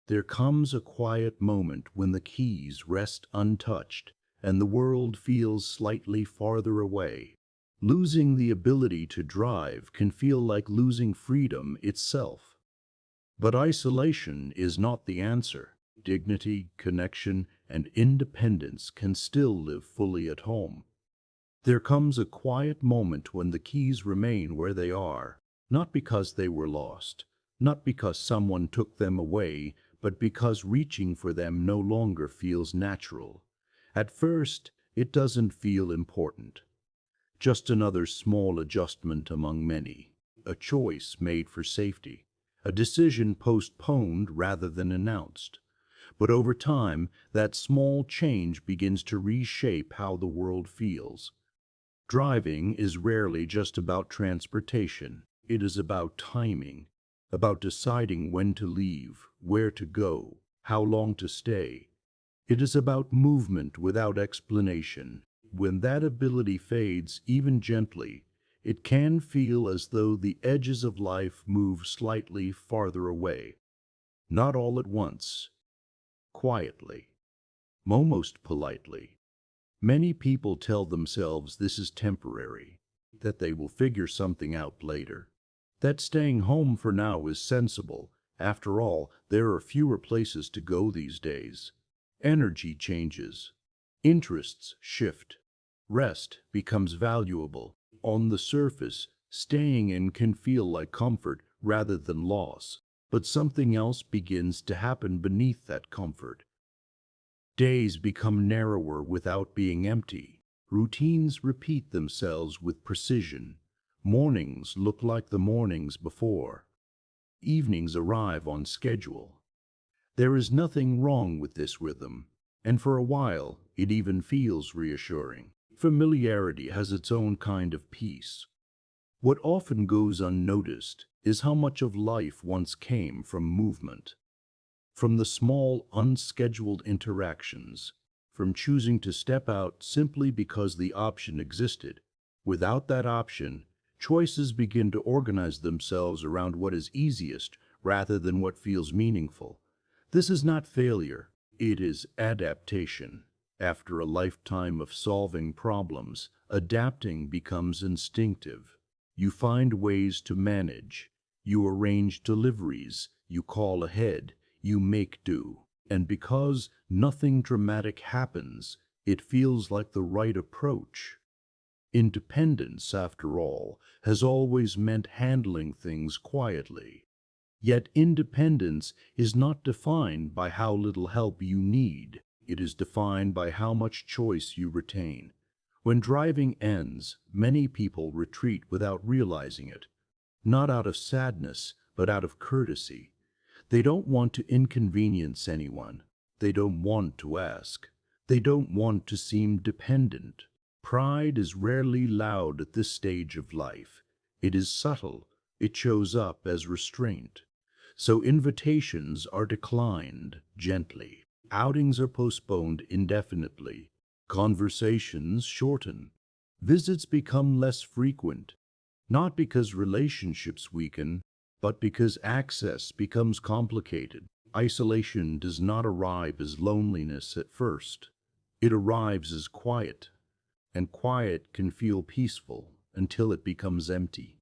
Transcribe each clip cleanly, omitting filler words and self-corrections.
There comes a quiet moment when the keys rest untouched and the world feels slightly farther away. Losing the ability to drive can feel like losing freedom itself. But isolation is not the answer. Dignity, connection, and independence can still live fully at home. There comes a quiet moment when the keys remain where they are, not because they were lost, not because someone took them away, but because reaching for them no longer feels natural. At first, it doesn't feel important. Just another small adjustment among many, a choice made for safety, a decision postponed rather than announced. But over time, that small change begins to reshape how the world feels. Driving is rarely just about transportation. It is about timing, about deciding when to leave, where to go, how long to stay. It is about movement without explanation. When that ability fades, even gently, it can feel as though the edges of life move slightly farther away. Not all at once, quietly, almost politely. Many people tell themselves this is temporary, that they will figure something out later, that staying home for now is sensible. After all, there are fewer places to go these days. Energy changes, interests shift, rest becomes valuable. On the surface, staying in can feel like comfort rather than loss, but something else begins to happen beneath that comfort. Days become narrower without being empty. Routines repeat themselves with precision. Mornings look like the mornings before. Evenings arrive on schedule. There is nothing wrong with this rhythm, and for a while it even feels reassuring. Familiarity has its own kind of peace. What often goes unnoticed is how much of life once came from movement. From the small, unscheduled interactions, from choosing to step out simply because the option existed. Without that option, choices begin to organize themselves around what is easiest rather than what feels meaningful. This is not failure, it is adaptation. After a lifetime of solving problems, adapting becomes instinctive. You find ways to manage, you arrange deliveries, you call ahead, you make do. And because nothing dramatic happens, it feels like the right approach. Independence, after all, has always meant handling things quietly. Yet independence is not defined by how little help you need. It is defined by how much choice you retain. When driving ends, many people retreat without realizing it, not out of sadness, but out of courtesy. They don't want to inconvenience anyone. They don't want to ask. They don't want to seem dependent. Pride is rarely loud at this stage of life. It is subtle. It shows up as restraint. So invitations are declined gently. Outings are postponed indefinitely. Conversations shorten. Visits become less frequent, not because relationships weaken, but because access becomes complicated. Isolation does not arrive as loneliness at first. It arrives as quiet, and quiet can feel peaceful until it becomes empty.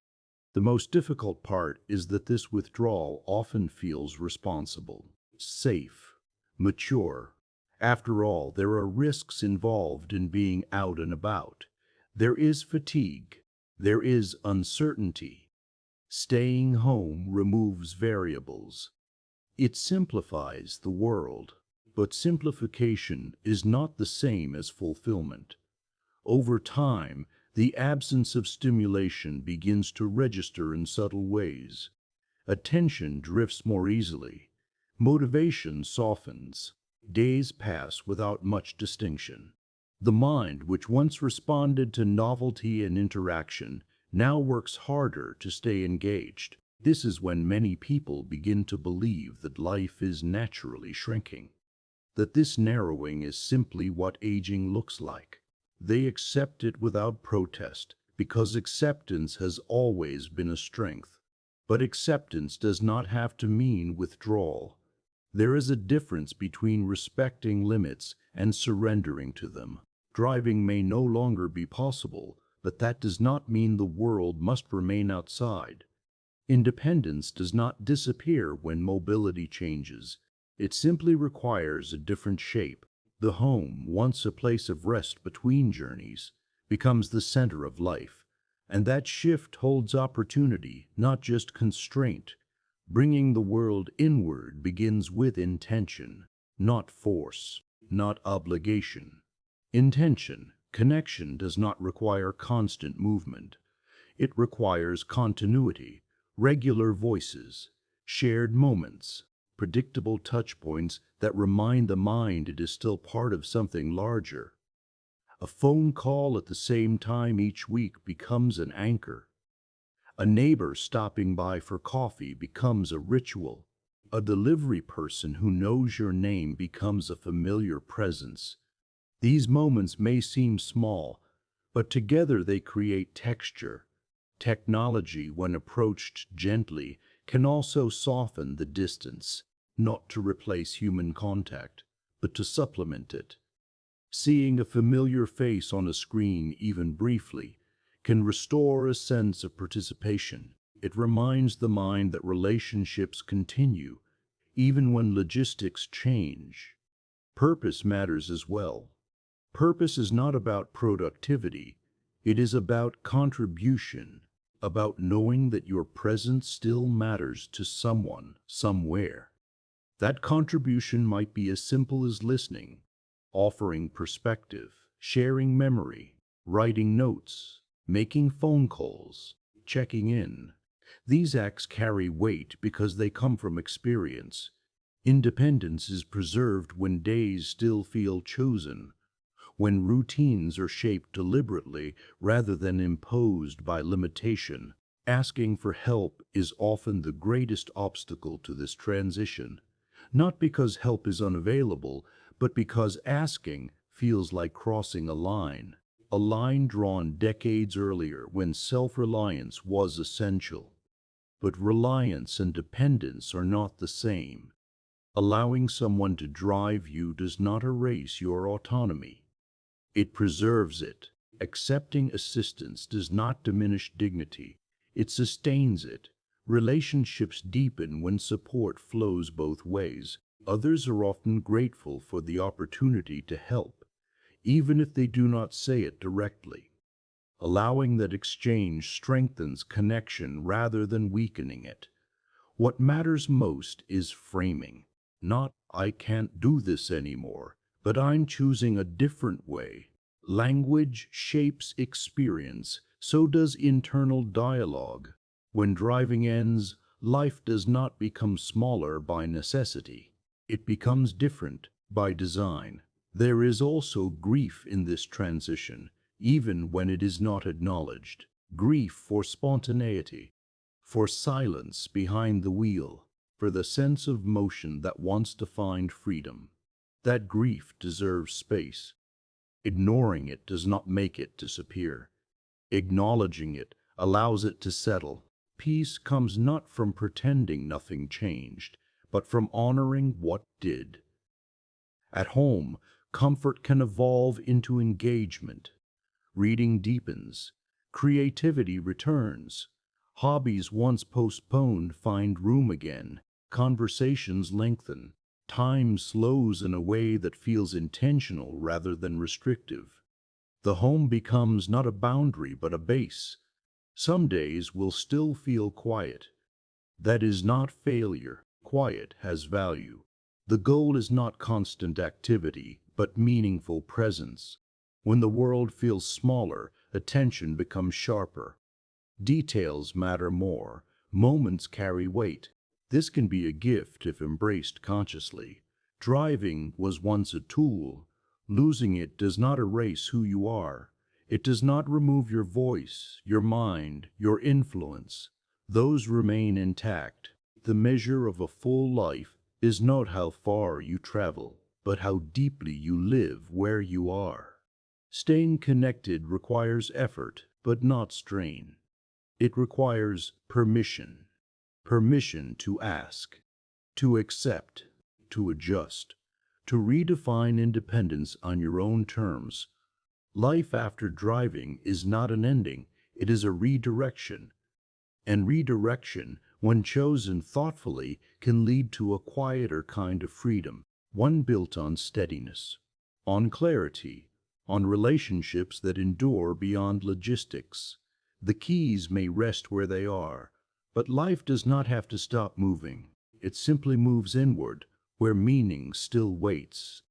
The most difficult part is that this withdrawal often feels responsible, safe, mature. After all, there are risks involved in being out and about. There is fatigue. There is uncertainty. Staying home removes variables. It simplifies the world, but simplification is not the same as fulfillment. Over time, the absence of stimulation begins to register in subtle ways. Attention drifts more easily. Motivation softens. Days pass without much distinction. The mind, which once responded to novelty and interaction, now works harder to stay engaged. This is when many people begin to believe that life is naturally shrinking, that this narrowing is simply what aging looks like. They accept it without protest, because acceptance has always been a strength. But acceptance does not have to mean withdrawal. There is a difference between respecting limits and surrendering to them. Driving may no longer be possible, but that does not mean the world must remain outside. Independence does not disappear when mobility changes. It simply requires a different shape. The home, once a place of rest between journeys, becomes the center of life. And that shift holds opportunity, not just constraint. Bringing the world inward begins with intention, not force, not obligation. Intention, connection does not require constant movement. It requires continuity, regular voices, shared moments, predictable touch points that remind the mind it is still part of something larger. A phone call at the same time each week becomes an anchor. A neighbor stopping by for coffee becomes a ritual. A delivery person who knows your name becomes a familiar presence. These moments may seem small, but together they create texture. Technology, when approached gently, can also soften the distance, not to replace human contact, but to supplement it. Seeing a familiar face on a screen, even briefly, can restore a sense of participation. It reminds the mind that relationships continue, even when logistics change. Purpose matters as well. Purpose is not about productivity, it is about contribution, about knowing that your presence still matters to someone, somewhere. That contribution might be as simple as listening, offering perspective, sharing memory, writing notes, making phone calls, checking in. These acts carry weight because they come from experience. Independence is preserved when days still feel chosen, when routines are shaped deliberately rather than imposed by limitation. Asking for help is often the greatest obstacle to this transition, not because help is unavailable, but because asking feels like crossing a line drawn decades earlier when self-reliance was essential. But reliance and dependence are not the same. Allowing someone to drive you does not erase your autonomy. It preserves it. Accepting assistance does not diminish dignity. It sustains it. Relationships deepen when support flows both ways. Others are often grateful for the opportunity to help, even if they do not say it directly. Allowing that exchange strengthens connection rather than weakening it. What matters most is framing. Not, "I can't do this anymore," but "I'm choosing a different way." Language shapes experience, so does internal dialogue. When driving ends, life does not become smaller by necessity. It becomes different by design. There is also grief in this transition, even when it is not acknowledged. Grief for spontaneity, for silence behind the wheel, for the sense of motion that once defined freedom. That grief deserves space. Ignoring it does not make it disappear. Acknowledging it allows it to settle. Peace comes not from pretending nothing changed, but from honoring what did. At home, comfort can evolve into engagement. Reading deepens. Creativity returns. Hobbies once postponed find room again. Conversations lengthen. Time slows in a way that feels intentional rather than restrictive. The home becomes not a boundary but a base. Some days will still feel quiet. That is not failure. Quiet has value. The goal is not constant activity, but meaningful presence. When the world feels smaller, attention becomes sharper. Details matter more. Moments carry weight. This can be a gift if embraced consciously. Driving was once a tool. Losing it does not erase who you are. It does not remove your voice, your mind, your influence. Those remain intact. The measure of a full life is not how far you travel, but how deeply you live where you are. Staying connected requires effort, but not strain. It requires permission. Permission to ask, to accept, to adjust, to redefine independence on your own terms. Life after driving is not an ending, it is a redirection. And redirection, when chosen thoughtfully, can lead to a quieter kind of freedom, one built on steadiness, on clarity, on relationships that endure beyond logistics. The keys may rest where they are, but life does not have to stop moving. It simply moves inward, where meaning still waits.